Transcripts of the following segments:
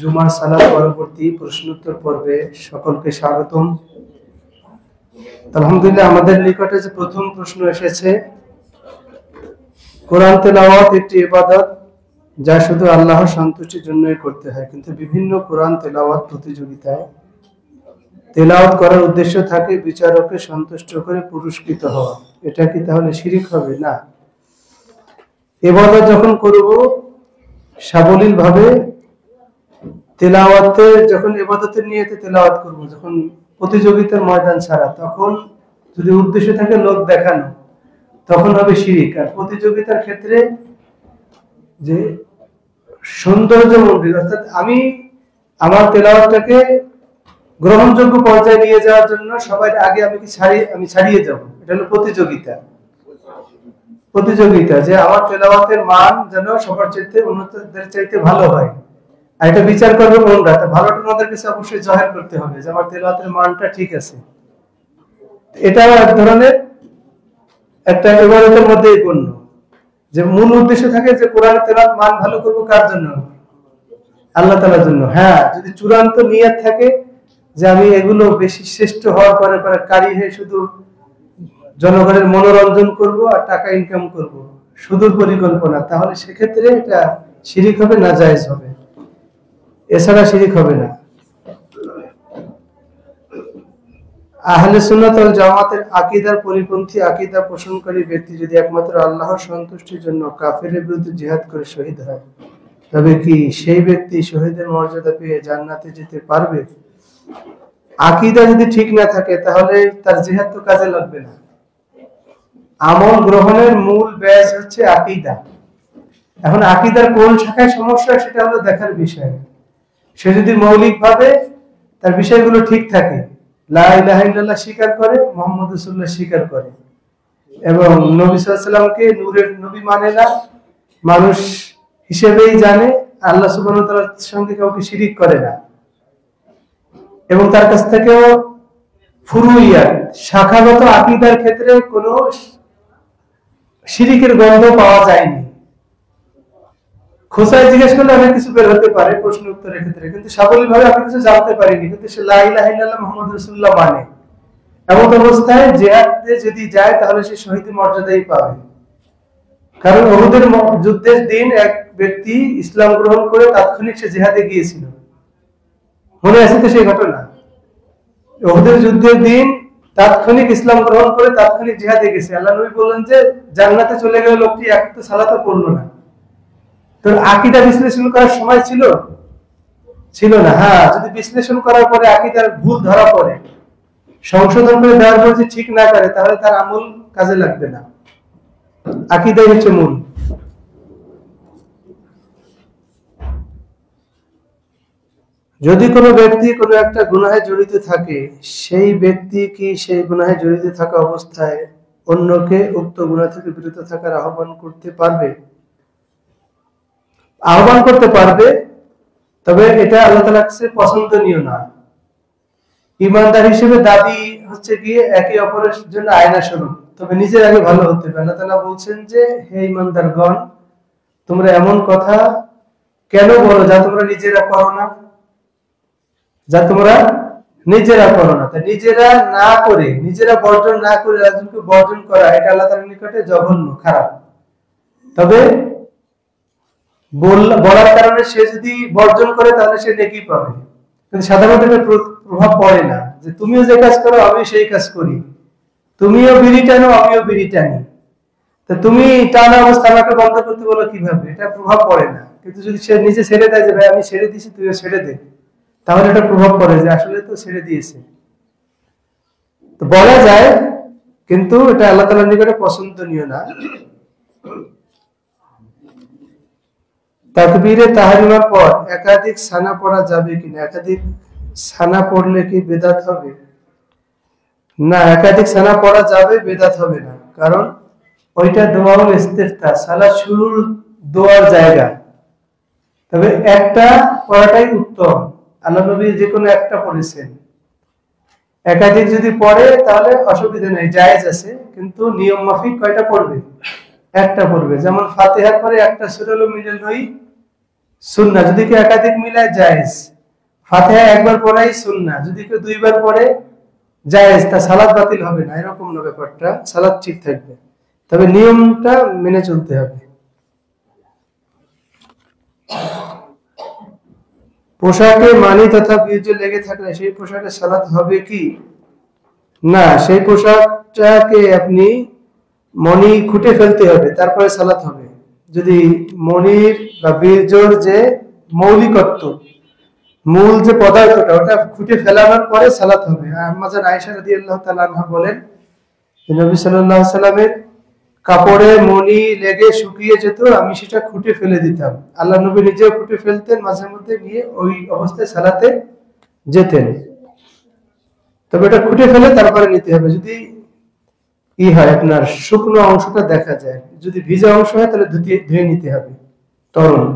জুমার সালাত পরবর্তী প্রশ্নোত্তর পর্বে সকলকে স্বাগতম। আলহামদুলিল্লাহ, আমাদের নিকটে যে প্রথম প্রশ্ন এসেছে, কোরআন তেলাওয়াত একটি ইবাদত যা শুধু আল্লাহর সন্তুষ্টির জন্যই করতে হয়, কিন্তু বিভিন্ন কোরআন তেলাওয়াত প্রতিযোগিতায় তেলাওয়াত করার উদ্দেশ্য থাকে বিচারককে সন্তুষ্ট করে পুরস্কৃত হওয়া। এটা কি তাহলে শিরিক হবে? না, ইবাদত যখন করব সাবলীল ভাবে তেলাওয়াতে, যখন ইবাদতের নিয়তে তেলাওয়াত করব, যখন প্রতিযোগিতার ময়দান ছাড়া, তখন যদি উদ্দেশ্য থাকে লোক দেখানো, তখন হবে শিরিক। আর প্রতিযোগিতার ক্ষেত্রে যে সৌন্দর্যমণ্ডিত, অর্থাৎ আমি আমার তেলাওয়াতটাকে গ্রহণযোগ্য পর্যায়ে নিয়ে যাওয়ার জন্য সবাই আগে আমি ছাড়িয়ে যাব, এটা হলো প্রতিযোগিতা। প্রতিযোগিতা যে আমার তেলাওয়াতের মান যেন সবার চাইতে অন্যদের চাইতে ভালো হয়, আর এটা বিচার করবে কোনটা, ভালোটা ওনাদের কাছে অবশ্যই জাহির করতে হবে যে আমার তেলাওয়াতের মানটা ঠিক আছে। এটাও এক ধরনের একটা ইবাদতের মধ্যেই গণ্য, যে মূল উদ্দেশ্য থাকে যে কোরআনের তেলাওয়াত মান ভালো করব কার জন্য? আল্লাহ তাআলার জন্য। হ্যাঁ, যদি চূড়ান্ত নিয়ত থাকে যে আমি এগুলো বেশি শ্রেষ্ঠ হওয়ার পরে কারি হয়ে শুধু জনগণের মনোরঞ্জন করব আর টাকা ইনকাম করব, সুদূর পরিকল্পনা, তাহলে সেক্ষেত্রে এটা শিরিক হবে, নাজায়েজ হবে, এছাড়া শিরিক হবে না। আহলে সুন্নাত ওয়াল জামাতের আকীদার পরিপন্থী আকীদা পোষণকারী ব্যক্তি যদি একমাত্র আল্লাহর সন্তুষ্টির জন্য কাফেরের বিরুদ্ধে জিহাদ করে শহীদ হয়, তবে কি সেই ব্যক্তি শহীদের মর্যাদা পেয়ে জান্নাতে যেতে পারবে? আকীদা যদি ঠিক না থাকে তাহলে তার জিহাদ তো কাজে লাগবে না। আমল গ্রহণের মূল ব্যাস হচ্ছে আকীদা। এখন আকীদার কোন শাখায় সমস্যা সেটা হলো দেখার বিষয়। সে যদি মৌলিকভাবে তার বিষয়গুলো ঠিক থাকে, লা ইলাহা ইল্লাল্লাহ স্বীকার করে, মুহাম্মদ রাসূলুল্লাহ স্বীকার করে, এবং নবী সাল্লাল্লাহু আলাইহি ওয়াসাল্লামকে নূরের নবী মানে না, মানুষ হিসেবেই জানে, আল্লাহ সুবহানাহু ওয়া তাআলার সঙ্গে কাউকে শিরিক করে না, এবং তার কাছ থেকেও ফুরুইয়াত শাখাগত আকীদার ক্ষেত্রে কোনো শিরিকের গন্ধ পাওয়া যায়নি। খোসায় জিজ্ঞেস করলে অনেক কিছু বের হতে পারে প্রশ্ন উত্তরের ক্ষেত্রে, কিন্তু সাবলীলভাবে আপনি কিছু জানতে পারেনি, কিন্তু সে লা ইলাহা ইল্লাল্লাহ মুহাম্মাদুর রাসূলুল্লাহ মানে। এমন অবস্থায় জিহাদে যদি যায় তাহলে সে শহীদের মর্যাদাই পাবে। কারণ উহুদের যুদ্ধের দিন এক ব্যক্তি ইসলাম গ্রহণ করে তাৎক্ষণিক সে জিহাদে গিয়েছিল, মনে আছে তো সেই ঘটনা? উহুদের যুদ্ধের দিন তাৎক্ষণিক ইসলাম গ্রহণ করে তাৎক্ষণিক জিহাদে গেছে। আল্লাহ নবী বললেন যে জান্নাতে চলে গেল লোকটি, এক তো সালাতও পড়লো না। তো আকীদা বিশ্লেষণ করার সময় ছিল না। হ্যাঁ, যদি বিশ্লেষণ করার পরে আকীদার ভুল ধরা পড়ে, সংশোধন করে দেওয়ার পর যদি ঠিক না করে, তাহলে তার আমল কাজে লাগবে না। আকীদাই হচ্ছে মূল। যদি কোনো ব্যক্তি কোনো একটা গুনাহে জড়িত থাকে, সেই ব্যক্তি কি সেই গুনাহে জড়িত থাকা অবস্থায় অন্যকে উক্ত গুনাহ থেকে বিরত থাকার আহ্বান করতে পারবে? আহ্বান করতে পারবে, তবে এটা আল্লাহ তাআলার কাছে পছন্দনীয় না। ঈমানদার হিসেবে দাবি হচ্ছে গিয়ে একে অপরের জন্য আয়না স্বরূপ, তবে নিজের আগে ভালো হতে হবে। আল্লাহ তাআলা বলছেন যে হে ঈমানদারগণ, তোমরা এমন কথা কেন বলো যা তোমরা নিজেরা করো না, তাই নিজেরা না করে, নিজেরা বর্জন না করে একজনকে বর্জন করা, এটা আল্লাহ তাআলার নিকটে জঘন্য, খারাপ। তবে বলার কারণে সে যদি বর্জন করে তাহলে সে নেকি পাবে, কিন্তু সাধারণত এটা প্রভাব পড়ে না যে তুমিও যে কাজ করো আমিও সেই কাজ করি, তুমিও বিড়ি টানো আমিও বিড়ি টানি, তা তুমি টানা অবস্থা আমাকে বন্ধ করতে বলো কিভাবে, এটা প্রভাব পড়ে না। কিন্তু যদি সে নিজে ছেড়ে দেয় যে ভাই আমি ছেড়ে দিয়েছি তুইও ছেড়ে দে, তাহলে এটা প্রভাব পড়ে যে আসলে তো ছেড়ে দিয়েছে। তো বলা যায়, কিন্তু এটা আল্লাহ তাআলার নিকটে পছন্দনীয় না। তাকবীরে তাহরিমার পর একাধিক সানা পড়া যাবে কিনা? একাধিক সানা পড়লে কি বিদআত হবে? না, একাধিক সানা পড়া যাবে, বিদআত হবে না। কারণ ওইটা দোয়াউল ইস্তিফতা, সালাত শুরুর দোয়ার জায়গা। তবে একটা পড়াটাই উত্তম। আল্লাহ নবী যে কোনো একটা পড়েছেন। একাধিক যদি পড়ে তাহলে অসুবিধা নেই, জায়েজ আছে, কিন্তু নিয়ম মাফিক কয়টা পড়বে? একটা পড়বে। যেমন ফাতিহার পরে একটা সূরা হলো মিনাল নূর, সুন্নাহ, যদি কেউ একাধিক মিলায় জায়েজ। ফাতিহা একবার পড়াই সুন্নাহ, যদি কেউ দুইবার পড়ে জায়েজ, তা সালাত বাতিল হবে না, এরকম না ব্যাপারটা, সালাত ঠিক থাকবে, তবে নিয়মটা মেনে চলতে হবে। পোশাকে মানি তথা বীর্য লেগে থাকলে সেই পোশাকে সালাত হবে কি না? সেই পোশাকটাকে আপনি মনি খুঁটে ফেলতে হবে, তারপরে সালাত হবে। যদি মনির বা বীর্যর যে মৌলিকত্ব, মূল যে পদার্থটা, ওটা খুঁটে ফেলানোর পরে সালাত হবে। আম্মা জান আয়েশা রাদিয়াল্লাহু তাআলা আনহা বলেন, নবী সাল্লাল্লাহু আলাইহি সাল্লামের কাপড়ে মনি লেগে শুকিয়ে যেত, আমি সেটা খুঁটে ফেলে দিতাম। আল্লাহ নবী নিজেও খুঁটে ফেলতেন, মাঝে মধ্যে গিয়ে ওই অবস্থায় সালাতে যেতেন। তবে এটা খুঁটে ফেলে তারপরে নিতে হবে। যদি হয় আপনার শুকনো অংশটা দেখা যায়, যদি ভিজা অংশ হয় তাহলে ধুয়ে নিতে হবে তরল।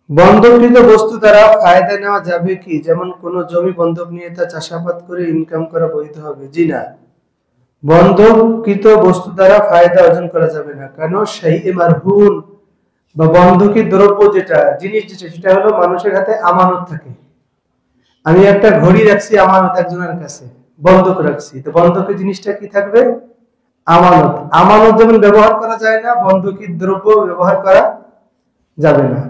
বন্ধককৃত বস্তু দ্বারা ফায়দা নেওয়া যাবে কি? যেমন কোন জমি বন্ধক নিয়ে তা চাষাবাদ করে ইনকাম করা বৈধ হবে? জি না, বন্ধককৃত বস্তু দ্বারা ফায়দা অর্জন করা যাবে না। কেন? সেই মারহুন বা বন্ধকি দ্রব্য যেটা, জিনিস যেটা, সেটা হলো মানুষের হাতে আমানত থাকে। আমি একটা ঘড়ি রাখছি আমানত একজনের কাছে, বন্ধক রাখছি, তো বন্ধকি জিনিসটা কি থাকবে? আমানত। আমানত যেমন ব্যবহার করা যায় না, বন্ধকি দ্রব্য ব্যবহার করা যাবে না।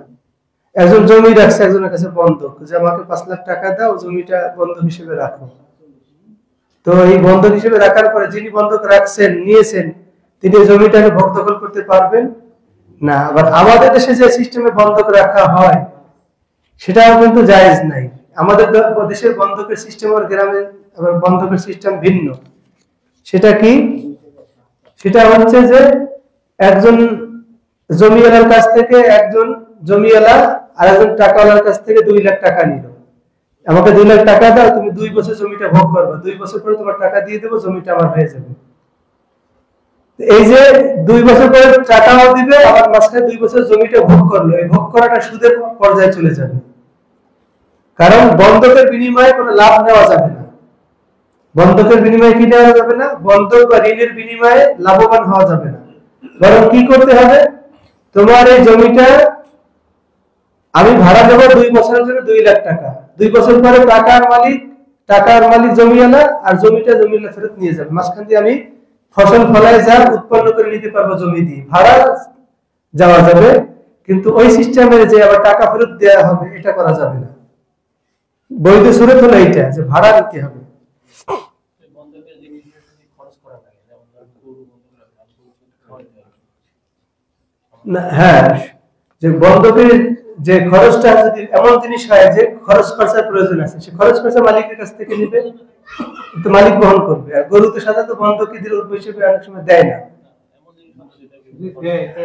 একজন জমি রাখছে একজনের কাছে বন্ধক, যে আমাকে 5 লাখ টাকা দাও, জমিটা বন্ধক হিসেবে রাখো। তো এই বন্ধক হিসেবে রাখার পরে যিনি বন্ধক রাখছেন, নিয়েছেন, তিনি জমিটাকে ভোগ দখল করতে পারবেন না। আবার আমাদের দেশে যে সিস্টেমে বন্ধক রাখা হয় সেটাও কিন্তু জায়েজ নাই। আমাদের দেশের বন্ধকের সিস্টেম আর গ্রামে আবার বন্ধকের সিস্টেম ভিন্ন। সেটা কি? সেটা হচ্ছে যে একজন জমিওয়ালার কাছ থেকে একজন জমিওয়ালা আর একজন টাকাওয়ালার কাছ থেকে 2 লাখ টাকা নিল, আমাকে 2 লাখ টাকা দাও, তুমি 2 বছর জমিটা ভোগ করবে, 2 বছর পরে তোমার টাকা দিয়ে দেবো, জমিটা আমার হয়ে যাবে। এই যে 2 বছর পরে টাকাও দিবে, আবার মাঝখানে 2 বছর জমিটা ভোগ করলো, এই ভোগ করাটা সুদের পর্যায়ে চলে যাবে। কারণ বন্ধকের বিনিময়ে কোনো লাভ নেওয়া যাবে না। বন্ধকের বিনিময়ে কি নেওয়া যাবে না? বন্ধক বা ঋণের বিনিময়ে লাভবান হওয়া যাবে না। বরং কি করতে হবে? তোমার এই জমিটা আমি ভাড়া দেবো 2 বছরের জন্য 2 লাখ টাকা। 2 বছর পরে টাকার মালিক জমিওয়ালা, আর জমিটা জমিওয়ালা ফেরত নিয়ে যাবে। মাঝখান দিয়ে আমি ফসল ফলায় যা উৎপন্ন করে নিতে পারবো জমি দিয়ে, ভাড়া যাওয়া যাবে। কিন্তু ওই সিস্টেমের যে আবার টাকা ফেরত দেওয়া হবে, এটা করা যাবে না। বৈধ সুরত হলো এইটা, যে ভাড়া নিতে হবে। হ্যাঁ, যে বন্ধকের যে খরচটা যদি এমন জিনিস হয় যে খরচ খরচার প্রয়োজন আছে, সে খরচ খরচা মালিকের কাছ থেকে নিবে, তো মালিক বহন করবে। আর গরু তো সাধারণত বন্ধকিদের হিসেবে অনেক সময় দেয় না।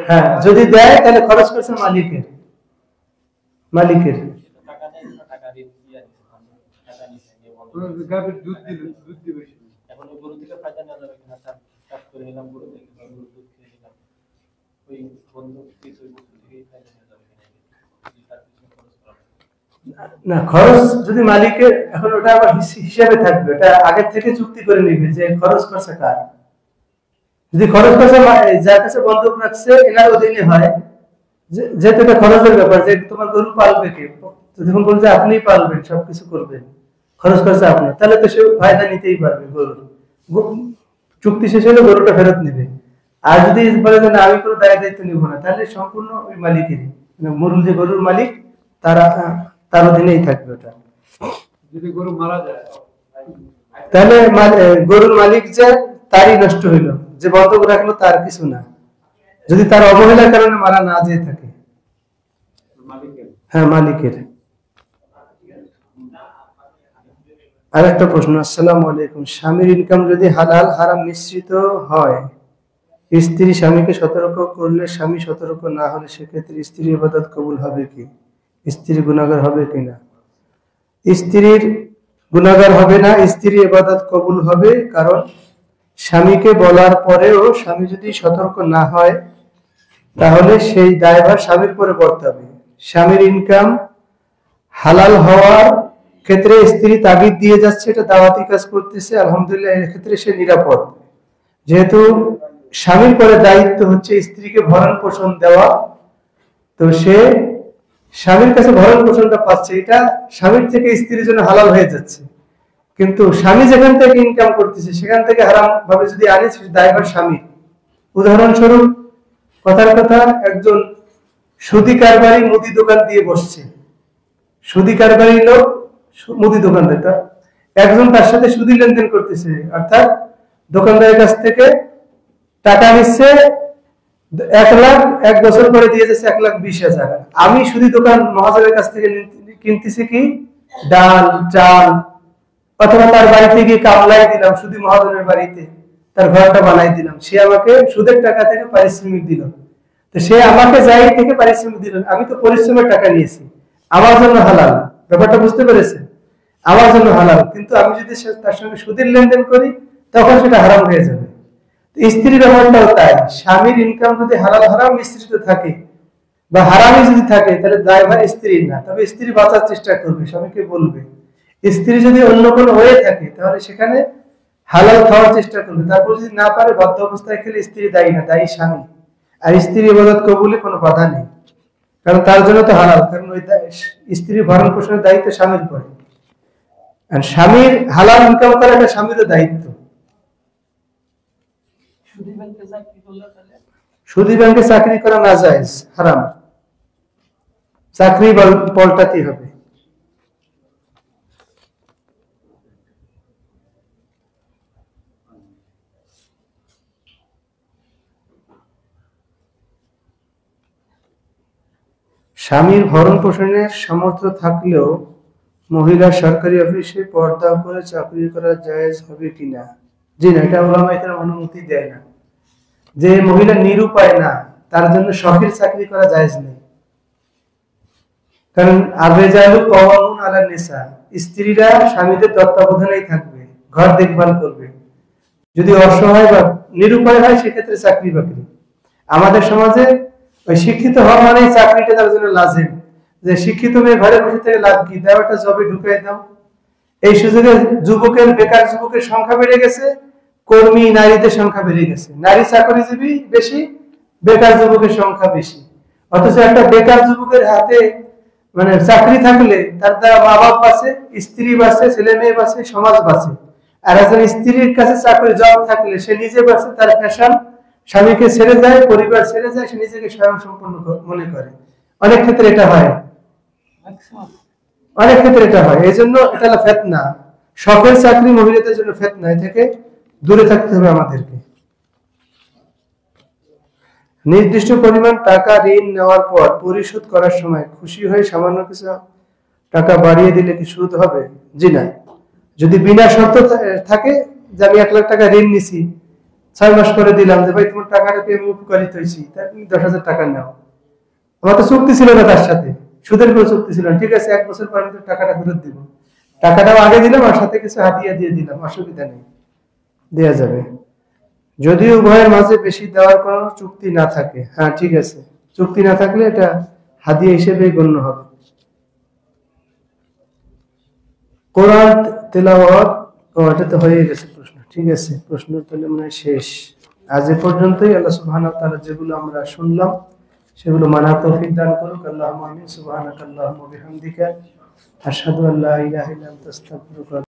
হ্যাঁ, যদি দেয় তাহলে খরচ খরচা মালিকের। না, খরচ যদি মালিকের, এখন ওটা আবার হিসাবে থাকবে, ওটা আগে থেকে চুক্তি করে নিবে যে খরচ খরচা কার। যদি খরচ খরচা যার কাছে বন্ধক রাখছে এনার অধীনে হয়, যেহেতু এটা খরচের ব্যাপার, যে তোমার গরু পালবে কে, যখন বলছে আপনিই পালবেন, সবকিছু করবেন, খরচ খরচা আপনার, তাহলে তো সে ফায়দা নিতেই পারবে। গরুর চুক্তি শেষ হলে গরুটা ফেরত নেবে। আর যদি বলে যে না, আমি কোনো দায়িত্ব নিব না, তাহলে সম্পূর্ণ ওই মালিকেরই, মূল যে গরুর মালিক তার অধীনেই থাকবে ওটা। যদি গরু মারা যায় তাহলে গরুর মালিক যে তারই নষ্ট হইল, যে বন্ধক রাখলো তার কিছু না, যদি তার অবহেলার কারণে মারা না যেয়ে থাকে। হ্যাঁ, মালিকের। আরেকটা প্রশ্ন। আসসালামু আলাইকুম, স্বামীর ইনকাম যদি হালাল হারাম মিশ্রিত হয়, স্ত্রী স্বামীকে সতর্ক করলে স্বামী সতর্ক না হলে সেক্ষেত্রে স্ত্রীর ইবাদত কবুল হবে কি? স্ত্রী গুনাহগার হবে কিনা? স্ত্রীর গুনাহগার হবে না, স্ত্রীর ইবাদত কবুল হবে। কারণ স্বামীকে বলার পরেও স্বামী যদি সতর্ক না হয়, তাহলে সেই দায়ভার স্বামীর পরে বর্তাবে। স্বামীর ইনকাম হালাল হওয়ার ক্ষেত্রে স্ত্রী তাগিদ দিয়ে যাচ্ছে, এটা দাওয়াতি কাজ করতেছে, আলহামদুলিল্লাহ, এর ক্ষেত্রে সে নিরাপদ। যেহেতু স্বামীর পরে দায়িত্ব হচ্ছে স্ত্রীকে ভরণ পোষণ দেওয়া। তো সে স্বামীর কাছে ভরণ পোষণটা পাচ্ছে, এটা স্বামীর থেকে স্ত্রীর জন্য হালাল হয়ে যাচ্ছে। কিন্তু স্বামী যেখান থেকে ইনকাম করতেছে সেখান থেকে হারাম ভাবে যদি আনে, দায়ভার স্বামী। উদাহরণস্বরূপ, কথার কথা, একজন সুদী কারবারি মুদি দোকান দিয়ে বসছে। সুদী কারবারি লোক মুদি দোকানদার, একজন তার সাথে সুদী লেনদেন করতেছে, অর্থাৎ দোকানদারের কাছ থেকে টাকা নিচ্ছে 1 লাখ, 1 বছর পরে দিয়ে যাচ্ছে 1,20,000। আমি সুদী দোকান মহাজনের কাছ থেকে কিনতেছি কি ডাল চাল, অথবা তার বাড়িতে গিয়ে কামলাই দিলাম, সুদী মহাজনের বাড়িতে তার ঘরটা বানাই দিলাম, সে আমাকে সুদের টাকা থেকে পারিশ্রমিক দিল। তো সে আমাকে যাই থেকে পারিশ্রমিক দিল, আমি তো পরিশ্রমের টাকা নিয়েছি, আমার জন্য হালাল। ব্যাপারটা বুঝতে পেরেছেন? আমার জন্য হালাল, কিন্তু আমি যদি তার সঙ্গে সুদের লেনদেন করি তখন সেটা হারাম হয়ে যাবে। স্ত্রীর ব্যাপারটাও তাই, স্বামীর ইনকাম যদি হালাল হারাম মিশ্রিত থাকে বা হারামই যদি থাকে, তাহলে দায়ভার স্ত্রীর না, তবে স্ত্রী বাঁচার চেষ্টা করবে, স্বামীকে বলবে। স্ত্রী যদি অন্য কোনো হয়ে থাকে তাহলে সেখানে হালাল খাওয়ার চেষ্টা করবে। তারপর যদি না পারে, বাধ্য অবস্থায় খেলে স্ত্রী দায়ী না, দায়ী স্বামী। আর স্ত্রীর ইবাদত কবুলে কোনো বাধা নেই, কারণ তার জন্য তো হালাল, কারণ ওই স্ত্রীর ভরণ পোষণের দায়িত্ব স্বামীর পরে। আর স্বামীর হালাল ইনকাম করা এটা স্বামীরও দায়িত্ব। সুদী ব্যাংকে চাকরি করা নাজায়েজ, হারাম, চাকরি পাল্টাতে হবে। স্বামীর ভরণ পোষণের সামর্থ্য থাকলেও মহিলা সরকারি অফিসে পর্দা করে চাকরি করা জায়েজ হবে কিনা? জি না, এটা ওলামায়ে কেরাম অনুমতি দেয় না। যে মহিলা নিরুপায় না, তার জন্য শখের চাকরি করা জায়েজ নেই। কারণ আর-রিজালু কাওয়ামুন আলা নিসা, স্ত্রীরা স্বামীদের তত্ত্বাবধানেই থাকবে, ঘর দেখভাল করবে। যদি অসহায় বা নিরুপায় হয় সেক্ষেত্রে চাকরি বাকরি। আমাদের সমাজে ওই শিক্ষিত হওয়া মানে চাকরিটা তার জন্য লাজিম, যে শিক্ষিত মেয়ে ঘরে বসে থেকে লাভ কি, দাও একটা জবে ঢুকিয়ে দাও। এই সুযোগে বেকার যুবকের সংখ্যা বেড়ে গেছে, কর্মী নারীদের সংখ্যা বেড়ে গেছে। নারী চাকরিজীবী বেশি, বেকার যুবকের সংখ্যা বেশি। অথচ একটা বেকার যুবকের হাতে মানে চাকরি থাকলে তার দ্বারা মা বাপ বাঁচে, স্ত্রী বাঁচে, ছেলে মেয়ে বাঁচে, সমাজ বাঁচে। আর একজন স্ত্রীর কাছে চাকরি জব থাকলে সে নিজে বাঁচে, তার ফ্যাশন, স্বামীকে ছেড়ে যায়, পরিবার ছেড়ে যায়, সে নিজেকে স্বয়ং সম্পূর্ণ মনে করে। অনেক ক্ষেত্রে এটা হয়, অনেক ক্ষেত্রে এটা হয়। এই জন্য এটা হলো ফিতনা। শখের চাকরি মহিলাদের জন্য ফিতনা, এ থেকে দূরে থাকতে হবে আমাদেরকে। নির্দিষ্ট পরিমাণ টাকা ঋণ নেওয়ার পর পরিশোধ করার সময় খুশি হয়ে সামান্য কিছু টাকা বাড়িয়ে দিলে কি সুদ হবে? জি না। যদি বিনা শর্ত থাকে যে আমি 1 লাখ টাকা ঋণ নিছি, 6 মাস পরে দিলাম যে ভাই তোমার টাকাটা পেয়ে আমি উপকারিত হয়েছি, তার তুমি 10,000 টাকা নাও। আমার তো চুক্তি ছিল না তার সাথে, সুদের কোনো চুক্তি ছিল না, ঠিক আছে 1 বছর পর আমি টাকাটা ফেরত দিব। টাকাটাও আগে দিলাম আর সাথে কিছু হাদিয়া দিয়ে দিলাম, অসুবিধা নেই, দেয়া যাবে। যদি উভয়ের মাঝে বেশি দেওয়ার কোনো চুক্তি না থাকে, হ্যাঁ ঠিক আছে, চুক্তি না থাকলে এটা হাদিয়া হিসেবে গণ্য হবে। কোরআন তেলাওয়াত, এটা তো হয়ে গেছে প্রশ্ন, ঠিক আছে, প্রশ্ন তাহলে মনে হয় শেষ। আজ এ পর্যন্তই। আল্লাহ সুবহানাহু ওয়া তাআলা যেগুলো আমরা শুনলাম সেগুলো মানার তৌফিক দান করুক। আল্লাহুম্মা আমিন। সুবহানাকাল্লাহুম্মা ওয়া বিহামদিকা আশহাদু আল্লা ইলাহা ইল্লা আনতা আস্তাগফিরুকা